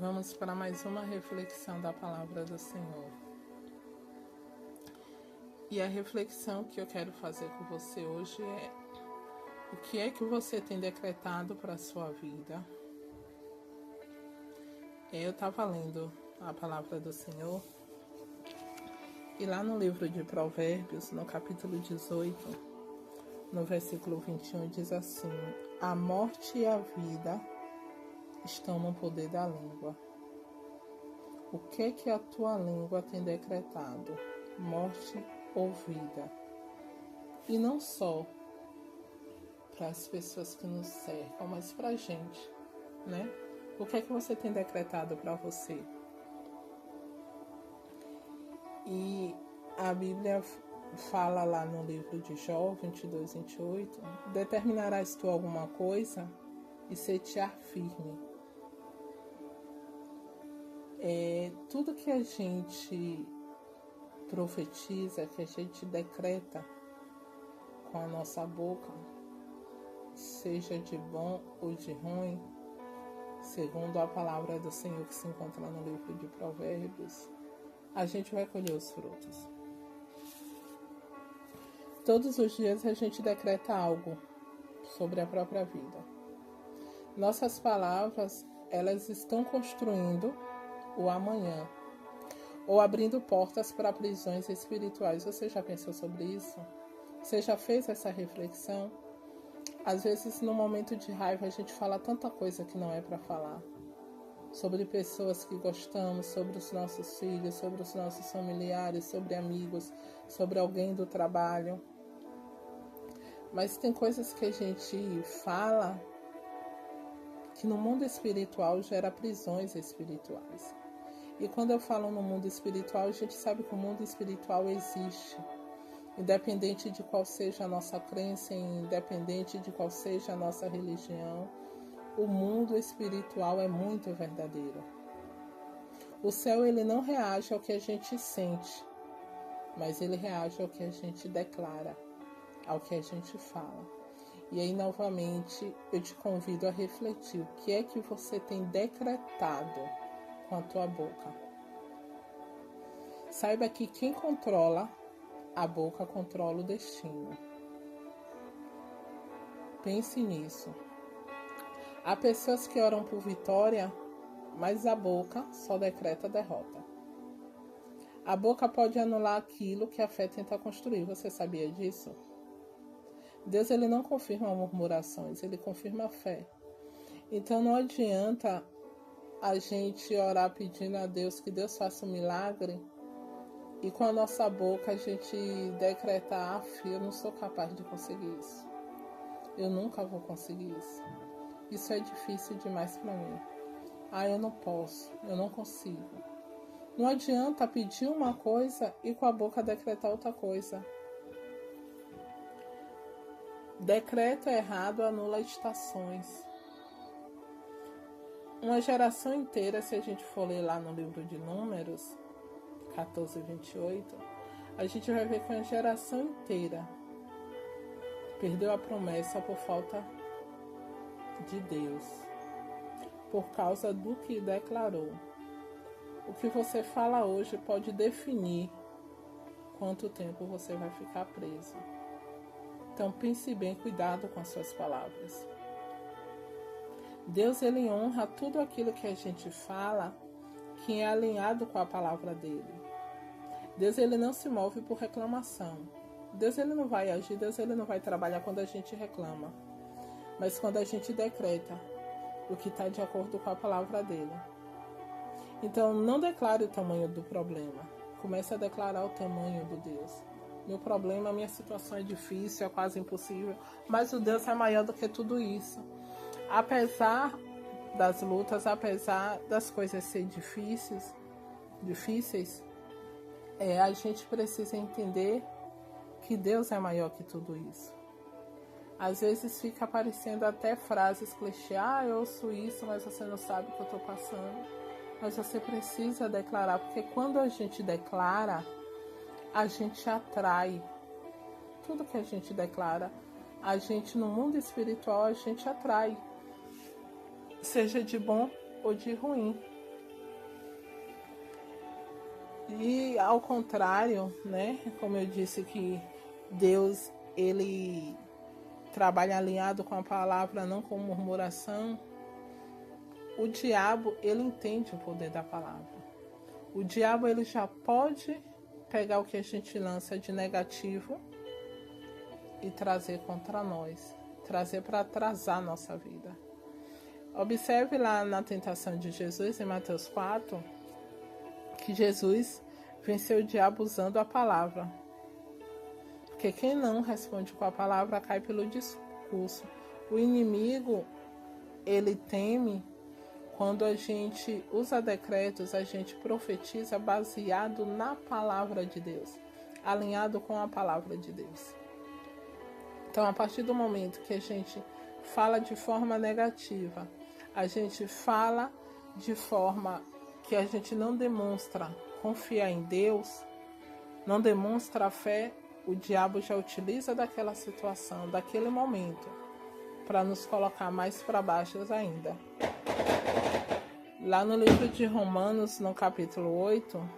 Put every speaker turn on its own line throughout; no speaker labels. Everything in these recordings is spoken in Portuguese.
Vamos para mais uma reflexão da palavra do Senhor. E a reflexão que eu quero fazer com você hoje é: o que é que você tem decretado para a sua vida? Eu estava lendo a palavra do Senhor e lá no livro de Provérbios, no capítulo 18, no versículo 21, diz assim: a morte e a vida estão no poder da língua. O que é que a tua língua tem decretado? Morte ou vida? E não só para as pessoas que nos cercam, mas para a gente, né? O que é que você tem decretado para você? E a Bíblia fala lá no livro de Jó 22, 28, determinarás tu alguma coisa e ser-te-á firme. Tudo que a gente profetiza, que a gente decreta com a nossa boca, seja de bom ou de ruim, segundo a palavra do Senhor que se encontra no livro de Provérbios, a gente vai colher os frutos. Todos os dias a gente decreta algo sobre a própria vida. Nossas palavras, elas estão construindo o amanhã, ou abrindo portas para prisões espirituais. Você já pensou sobre isso? Você já fez essa reflexão? Às vezes, no momento de raiva, a gente fala tanta coisa que não é para falar. Sobre pessoas que gostamos, sobre os nossos filhos, sobre os nossos familiares, sobre amigos, sobre alguém do trabalho. Mas tem coisas que a gente fala que no mundo espiritual gera prisões espirituais. E quando eu falo no mundo espiritual, a gente sabe que o mundo espiritual existe. Independente de qual seja a nossa crença, independente de qual seja a nossa religião, o mundo espiritual é muito verdadeiro. O céu, ele não reage ao que a gente sente, mas ele reage ao que a gente declara, ao que a gente fala. E aí, novamente, eu te convido a refletir: o que é que você tem decretado com a tua boca? Saiba que quem controla a boca controla o destino. Pense nisso. Há pessoas que oram por vitória, mas a boca só decreta derrota. A boca pode anular aquilo que a fé tenta construir. Você sabia disso? Deus, ele não confirma murmurações, ele confirma a fé. Então não adianta a gente orar pedindo a Deus que Deus faça um milagre e com a nossa boca a gente decretar: eu não sou capaz de conseguir isso. Eu nunca vou conseguir isso. Isso é difícil demais para mim. Eu não posso, eu não consigo. Não adianta pedir uma coisa e com a boca decretar outra coisa. Decreto errado anula estações. Uma geração inteira, se a gente for ler lá no livro de Números 14, 28, a gente vai ver que uma geração inteira perdeu a promessa por falta de Deus, por causa do que declarou. O que você fala hoje pode definir quanto tempo você vai ficar preso. Então pense bem, cuidado com as suas palavras. Deus, ele honra tudo aquilo que a gente fala que é alinhado com a palavra dele. Deus, ele não se move por reclamação. Deus, ele não vai agir, Deus, ele não vai trabalhar quando a gente reclama, mas quando a gente decreta o que está de acordo com a palavra dele. Então, não declare o tamanho do problema. Comece a declarar o tamanho do Deus. Meu problema, minha situação é difícil, é quase impossível, mas o Deus é maior do que tudo isso. Apesar das lutas, apesar das coisas serem difíceis, a gente precisa entender que Deus é maior que tudo isso. Às vezes fica aparecendo até frases clichê: eu ouço isso, mas você não sabe o que eu estou passando. Mas você precisa declarar, porque quando a gente declara, a gente atrai. Tudo que a gente declara, a gente no mundo espiritual, a gente atrai. Seja de bom ou de ruim. E ao contrário, né? Como eu disse que Deus, ele trabalha alinhado com a palavra, não com murmuração. O diabo, ele entende o poder da palavra. O diabo, ele já pode pegar o que a gente lança de negativo e trazer contra nós, trazer para atrasar a nossa vida. Observe lá na tentação de Jesus, em Mateus 4, que Jesus venceu o diabo usando a palavra. Porque quem não responde com a palavra cai pelo discurso. O inimigo, ele teme quando a gente usa decretos, a gente profetiza baseado na palavra de Deus, alinhado com a palavra de Deus. Então, a partir do momento que a gente fala de forma negativa, a gente fala de forma que a gente não demonstra confiar em Deus, não demonstra a fé, o diabo já utiliza daquela situação, daquele momento, para nos colocar mais para baixo ainda. Lá no livro de Romanos, no capítulo 8,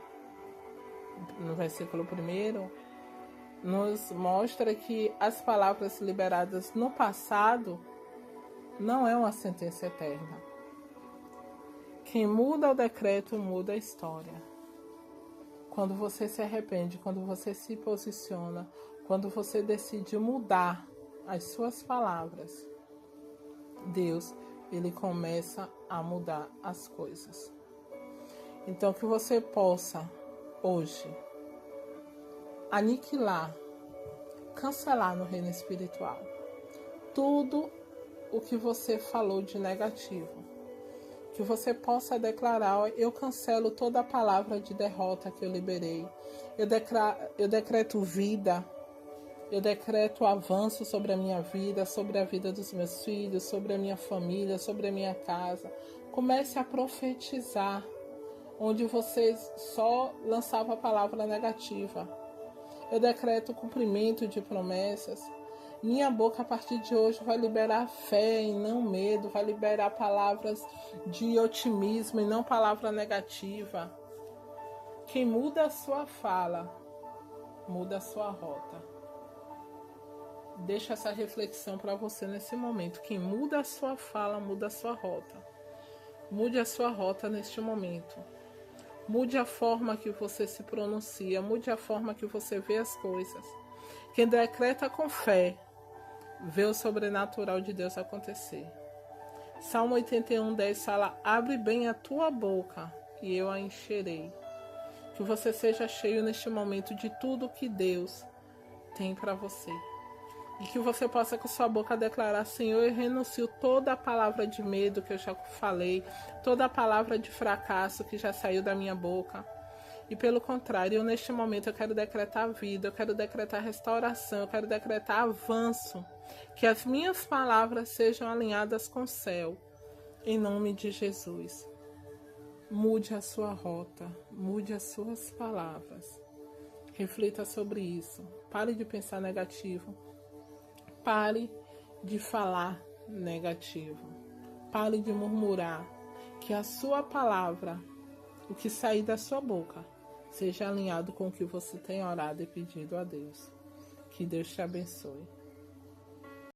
no versículo 1, nos mostra que as palavras liberadas no passado não é uma sentença eterna. Quem muda o decreto muda a história. Quando você se arrepende, quando você se posiciona, quando você decide mudar as suas palavras, Deus, ele começa a mudar as coisas. Então, que você possa, hoje, aniquilar, cancelar no reino espiritual tudo o que você falou de negativo. Que você possa declarar: eu cancelo toda a palavra de derrota que eu liberei. Eu decreto vida. Eu decreto avanço sobre a minha vida, sobre a vida dos meus filhos, sobre a minha família, sobre a minha casa. Comece a profetizar, onde você só lançava a palavra negativa. Eu decreto o cumprimento de promessas. Minha boca, a partir de hoje, vai liberar fé e não medo, vai liberar palavras de otimismo e não palavra negativa. Quem muda a sua fala, muda a sua rota. Deixa essa reflexão para você nesse momento. Quem muda a sua fala, muda a sua rota. Mude a sua rota neste momento. Mude a forma que você se pronuncia. Mude a forma que você vê as coisas. Quem decreta com fé, vê o sobrenatural de Deus acontecer. Salmo 81:10 fala: abre bem a tua boca e eu a encherei. Que você seja cheio neste momento de tudo que Deus tem para você. E que você possa com sua boca declarar: Senhor, eu renuncio toda a palavra de medo que eu já falei, toda a palavra de fracasso que já saiu da minha boca. E pelo contrário, neste momento eu quero decretar vida, eu quero decretar restauração, eu quero decretar avanço. Que as minhas palavras sejam alinhadas com o céu. Em nome de Jesus. Mude a sua rota, mude as suas palavras. Reflita sobre isso. Pare de pensar negativo. Pare de falar negativo. Pare de murmurar. Que a sua palavra, o que sair da sua boca, seja alinhado com o que você tem orado e pedido a Deus. Que Deus te abençoe.